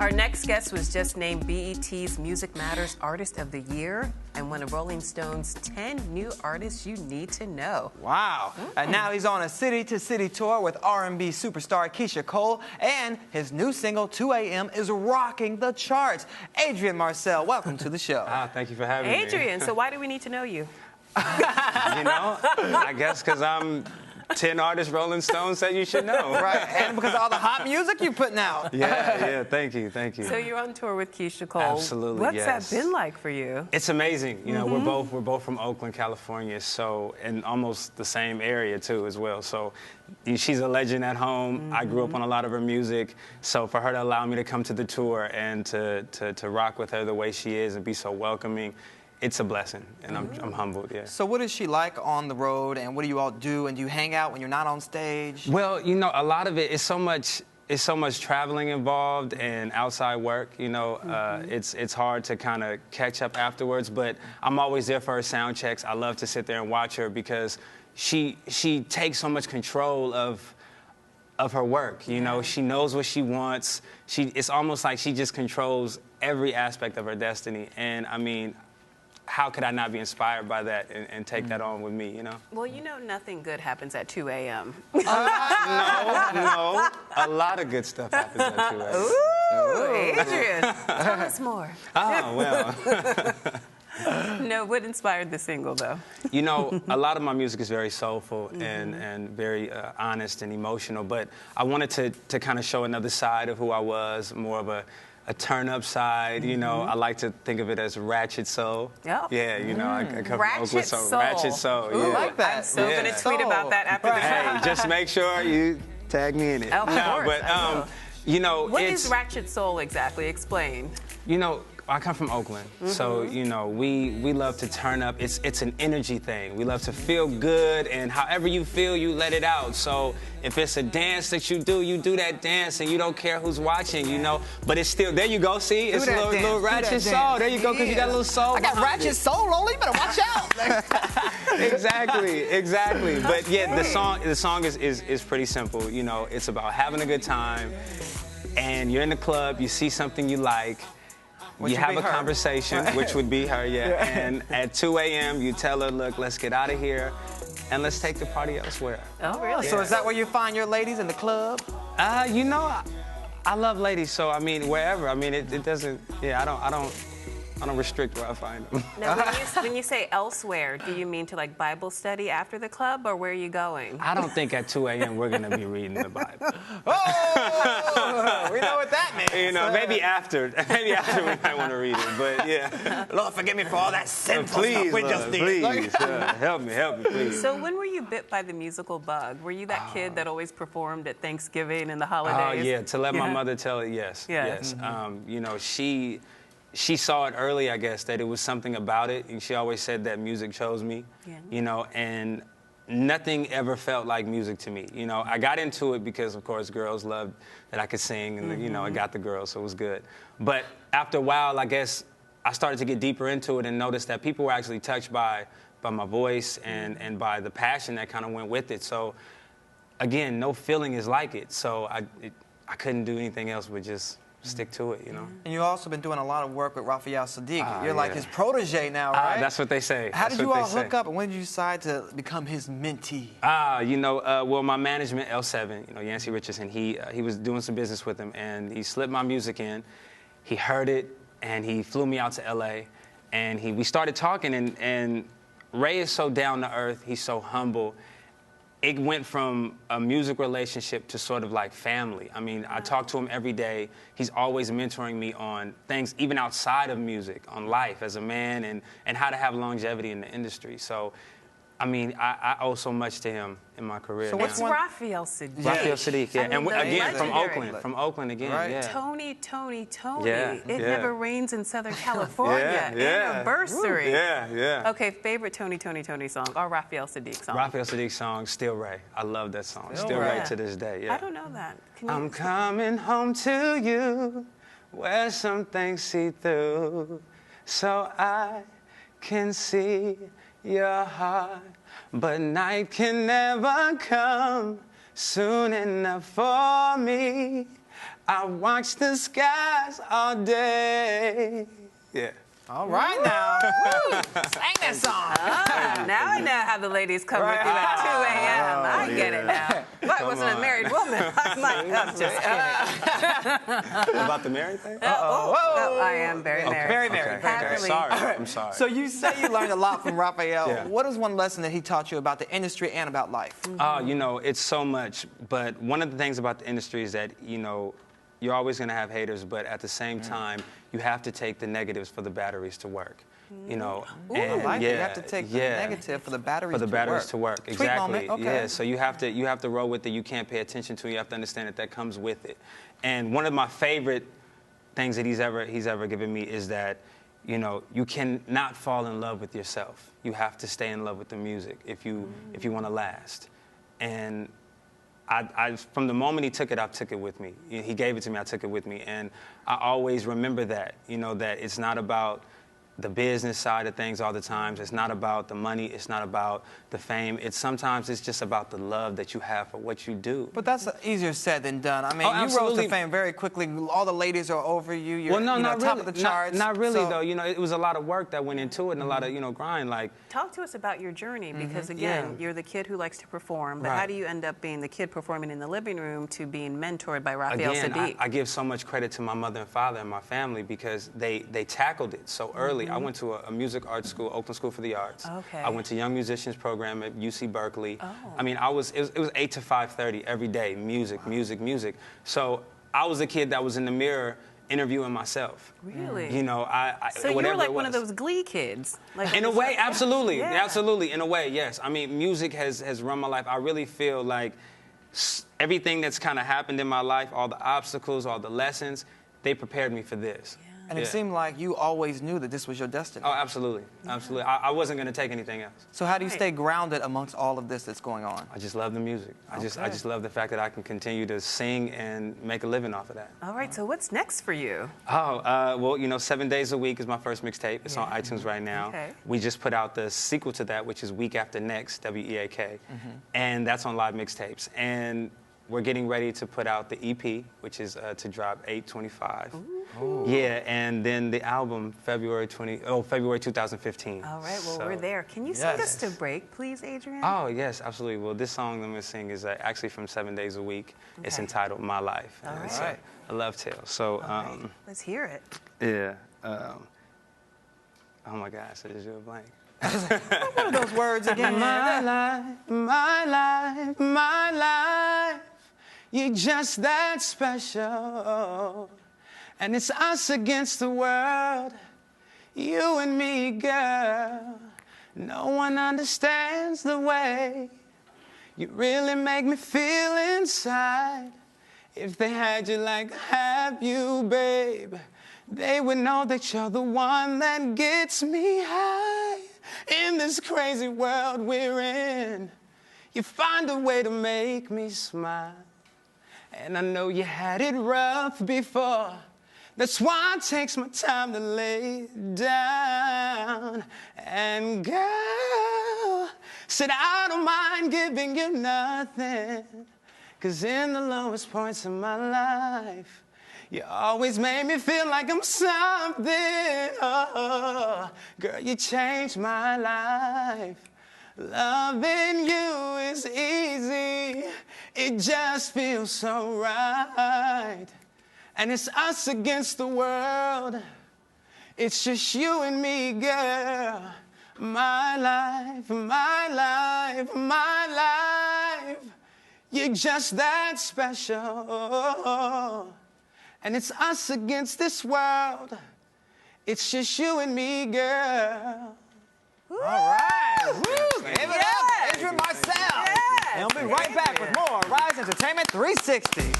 Our next guest was just named BET's Music Matters Artist of the Year and one of Rolling Stone's 10 new artists you need to know. Wow. And now he's on a city-to-city tour with R&B superstar Keisha Cole, and his new single, 2 a.m., is rocking the charts. Adrian Marcel, welcome to the show. Thank you for having me. Adrian, so why do we need to know you? You know, I guess because I'm 10 artists Rolling Stone said you should know. Right, and because of all the hot music you're putting out. Yeah, thank you. So you're on tour with Keisha Cole. Absolutely, What's yes. that been like for you? It's amazing. You know, we're both from Oakland, California, so in almost the same area too as well. So she's a legend at home. I grew up on a lot of her music, so for her to allow me to come to the tour and to rock with her the way she is and be so welcoming, it's a blessing, and I'm humbled, yeah. So what is she like on the road, and what do you all do, and do you hang out when you're not on stage? Well, you know, a lot of it is so much traveling involved and outside work, you know. It's hard to kind of catch up afterwards, but I'm always there for her sound checks. I love to sit there and watch her because she takes so much control of her work, you know. She knows what she wants. It's almost like she just controls every aspect of her destiny, and I mean, how could I not be inspired by that and take that on with me, you know? Well, you know nothing good happens at 2 a.m. No. A lot of good stuff happens at 2 a.m. Ooh, Adrian, tell us more. Oh, well. No, what inspired the single, though? You know, a lot of my music is very soulful and very honest and emotional, but I wanted to kind of show another side of who I was, more of a turn-up side, you know. I like to think of it as Ratchet soul. Yep. Yeah, you know, I come from Ratchet Oakland, so soul. Ratchet soul, yeah. Ooh, I like that. I'm so going to tweet about that after the show. Hey, just make sure you tag me in it. Of course, But, you know, what is Ratchet soul exactly? Explain. You know, I come from Oakland, so, you know, we love to turn up. It's an energy thing. We love to feel good, and however you feel, you let it out. So if it's a dance that you do that dance, and you don't care who's watching, you know. But it's still, there you go, see? It's a little Ratchet soul. There you go, because you got a little soul. I got Ratchet soul only, you better watch out. Exactly. But yeah, the song is pretty simple. You know, it's about having a good time, and you're in the club, you see something you like, you have a conversation, which would be her, yeah. And at 2 a.m., you tell her, look, let's get out of here, and let's take the party elsewhere. Oh, really? So is that where you find your ladies, in the club? You know, I love ladies, so I mean, wherever. I mean, it doesn't, yeah, I don't restrict where I find them. Now, when you say elsewhere, do you mean to like Bible study after the club, or where are you going? I don't think at 2 a.m. we're going to be reading the Bible. Oh, we know what that means. You know, maybe after we might want to read it, but yeah. Lord, forgive me for all that sinful Please, stuff we just did. please, help me, please. So when were you bit by the musical bug? Were you that kid that always performed at Thanksgiving and the holidays? Oh, yeah, to let my mother tell it, yes. You know, she saw it early, I guess, that it was something about it, and she always said that music chose me, you know, and nothing ever felt like music to me. You know, I got into it because, of course, girls loved that I could sing, and, you know, I got the girls, so it was good. But after a while, I guess, I started to get deeper into it and noticed that people were actually touched by my voice and by the passion that kind of went with it. So, again, no feeling is like it, so I couldn't do anything else but just stick to it, you know. And you've also been doing a lot of work with Raphael Sadiq. You're like his protege now, right? That's what they say. How did you all hook up, and when did you decide to become his mentee? You know, well, my management, L7, you know, Yancey Richardson, he was doing some business with him, and he slipped my music in. He heard it, and he flew me out to L.A., and we started talking, and Ray is so down to earth. He's so humble. It went from a music relationship to sort of like family. I mean, I talk to him every day. He's always mentoring me on things, even outside of music, on life as a man and how to have longevity in the industry. So, I mean, I owe so much to him in my career. So it's Raphael Sadiq. Raphael Sadiq, yeah. I mean, and again, legendary. from Oakland again, right. yeah. Tony. Yeah, it never rains in Southern California. Anniversary. Yeah. Okay, favorite Tony song or Raphael Sadiq song? Raphael Sadiq song, Still Ray. I love that song. Still Ray to this day, yeah. I don't know that. Can you I'm coming home to you where some things see through so I can see your heart, but night can never come soon enough for me. I watch the skies all day. Yeah. All right now. Sing that song. Now I know how the ladies come with you at 2 a.m. I get it now. If I wasn't a married woman, I might. I'm just kidding. About the married thing? I am very married. Very married. Okay. Happily. Sorry. I'm sorry. So you say you learned a lot from Raphael. Yeah. What is one lesson that he taught you about the industry and about life? You know, it's so much. But one of the things about the industry is that, you know, you're always going to have haters, but at the same time, you have to take the negatives for the batteries to work. You know, and I like it. You have to take the negative for the batteries to work. Sweet Exactly. moment. Okay. Yeah. So you have to roll with it. You can't pay attention to it. You have to understand that comes with it. And one of my favorite things that he's ever given me is that, you know, you cannot fall in love with yourself. You have to stay in love with the music if you want to last. And I from the moment he took it, I took it with me. He gave it to me, I took it with me. And I always remember that, you know, that it's not about the business side of things all the time. It's not about the money. It's not about the fame. Sometimes it's just about the love that you have for what you do. But that's easier said than done. I mean, you rose to fame very quickly. All the ladies are over you. You're top of the charts. Not really, though. You know, it was a lot of work that went into it and a lot of, you know, grind. Like, talk to us about your journey because, again, you're the kid who likes to perform. But how do you end up being the kid performing in the living room to being mentored by Raphael Sadiq? I give so much credit to my mother and father and my family because they tackled it so early. I went to a music art school, Oakland School for the Arts. Okay. I went to Young Musicians program at UC Berkeley. I mean, it was 8 to 5:30 every day, music, music, music. So I was a kid that was in the mirror interviewing myself. Really? You know, so you were like one of those Glee kids. Like in a way, absolutely. Yeah. Absolutely, in a way, yes. I mean, music has run my life. I really feel like everything that's kind of happened in my life, all the obstacles, all the lessons, they prepared me for this. Yeah. And it seemed like you always knew that this was your destiny. Oh, absolutely. Absolutely. I wasn't going to take anything else. So how do you stay grounded amongst all of this that's going on? I just love the music. I just love the fact that I can continue to sing and make a living off of that. All right, so what's next for you? Well, you know, 7 days a week is my first mixtape. It's on iTunes right now. Okay. We just put out the sequel to that, which is Week After Next, WEAK. And that's on Live Mixtapes. And we're getting ready to put out the EP, which is to drop 8/25. Ooh. Yeah, and then the album February 2015. All right, well, we're there. Can you sing us to break, please, Adrian? Oh, yes, absolutely. Well, this song I'm going to sing is actually from 7 Days a Week. Okay. It's entitled My Life. All right. It's a love tale. So, let's hear it. Yeah. Oh, my gosh, I just drew a blank. What are those words again? My life, my life, my life. You're just that special. And it's us against the world. You and me, girl. No one understands the way you really make me feel inside. If they had you like I have you, babe, they would know that you're the one that gets me high. In this crazy world we're in, you find a way to make me smile. And I know you had it rough before. That's why it takes my time to lay down. And girl, said I don't mind giving you nothing. 'Cause in the lowest points of my life, you always made me feel like I'm something. Oh, girl, you changed my life. Loving you is easy. It just feels so right. And it's us against the world. It's just you and me, girl. My life, my life, my life. You're just that special. And it's us against this world. It's just you and me, girl. All right. Woo. Give it up, Adrian Marcel. And we'll be right back with more Rise Entertainment 360.